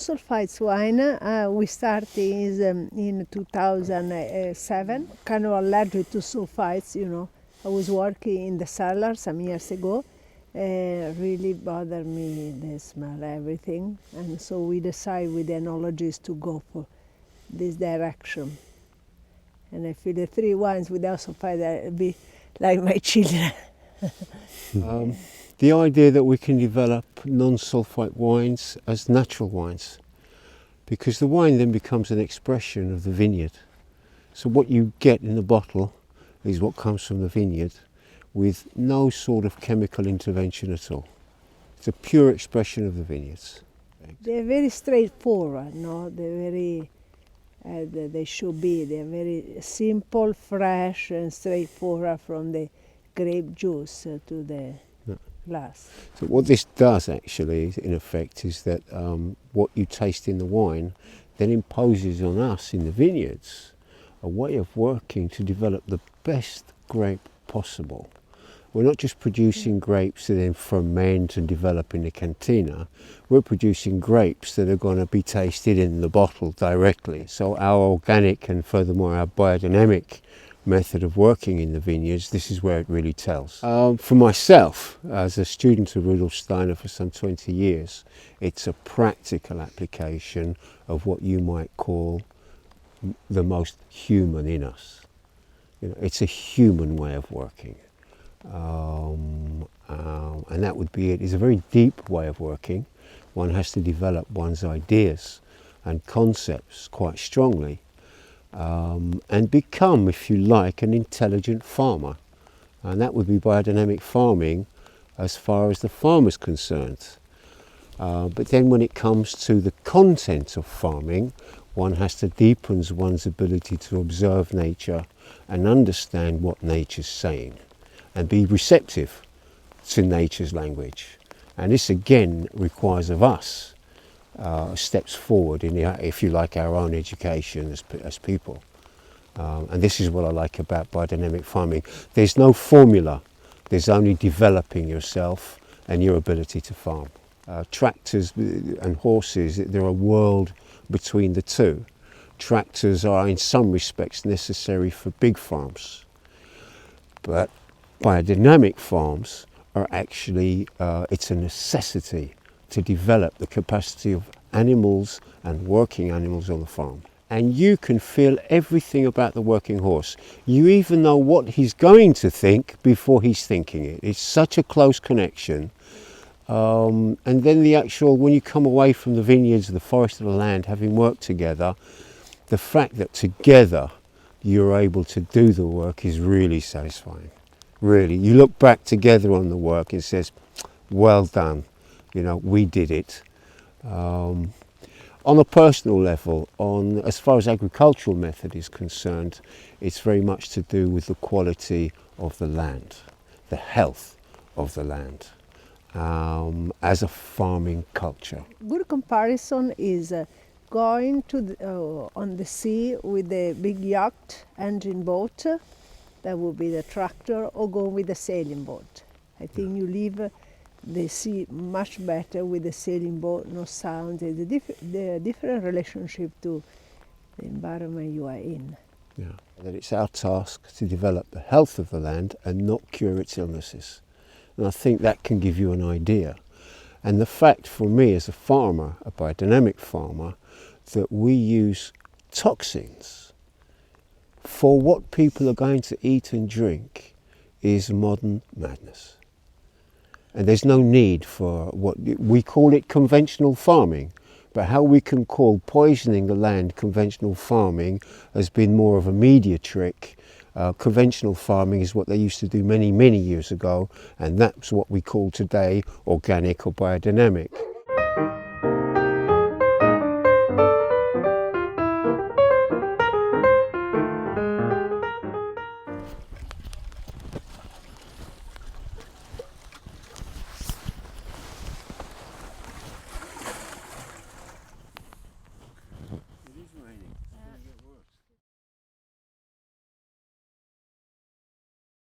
non-sulfites wine, we started in 2007. Kind of allergic to sulfites, you know. I was working in the cellar some years ago. Really bothered me, the smell, everything. And so we decided with the enologists to go for this direction. And I feel the 3 wines without sulfite, I'll be like my children. The idea that we can develop non-sulfite wines as natural wines, because the wine then becomes an expression of the vineyard. So what you get in the bottle is what comes from the vineyard with no sort of chemical intervention at all. It's a pure expression of the vineyards. They're very straightforward, no? They're very, they should be. They're very simple, fresh and straightforward from the grape juice to the glass. So what this does actually, in effect, is that what you taste in the wine then imposes on us in the vineyards a way of working to develop the best grape possible. We're not just producing grapes that then ferment and develop in the cantina, we're producing grapes that are going to be tasted in the bottle directly. So our organic and furthermore our biodynamic method of working in the vineyards, this is where it really tells. For myself, as a student of Rudolf Steiner for some 20 years, it's a practical application of what you might call the most human in us. You know, it's a human way of working. And that would be it. It's a very deep way of working. One has to develop one's ideas and concepts quite strongly. And become, if you like, an intelligent farmer. And that would be biodynamic farming as far as the farmer's concerned. But then when it comes to the content of farming, one has to deepen one's ability to observe nature and understand what nature's saying and be receptive to nature's language. And this again requires of us steps forward in, if you like, our own education as people. And this is what I like about biodynamic farming. There's no formula, there's only developing yourself and your ability to farm. Tractors and horses, they're a world between the two. Tractors are in some respects necessary for big farms, but biodynamic farms are actually, it's a necessity to develop the capacity of animals and working animals on the farm. And you can feel everything about the working horse. You even know what he's going to think before he's thinking it. It's such a close connection. And then the actual, when you come away from the vineyards, the forest of the land, having worked together, the fact that together you're able to do the work is really satisfying. Really, you look back together on the work and it says, well done, you know, we did it. On a personal level, as far as agricultural method is concerned, it's very much to do with the quality of the land, the health of the land, as a farming culture. Good comparison is going to on the sea with the big yacht engine boat, that would be the tractor, or go with the sailing boat. I think you leave the sea much better with the sailing boat, no sound. There's a different relationship to the environment you are in. Yeah, that it's our task to develop the health of the land and not cure its illnesses. And I think that can give you an idea. And the fact for me as a farmer, a biodynamic farmer, that we use toxins for what people are going to eat and drink is modern madness. And there's no need for what we call it conventional farming, but how we can call poisoning the land conventional farming has been more of a media trick. Conventional farming is what they used to do many, many years ago, and that's what we call today organic or biodynamic.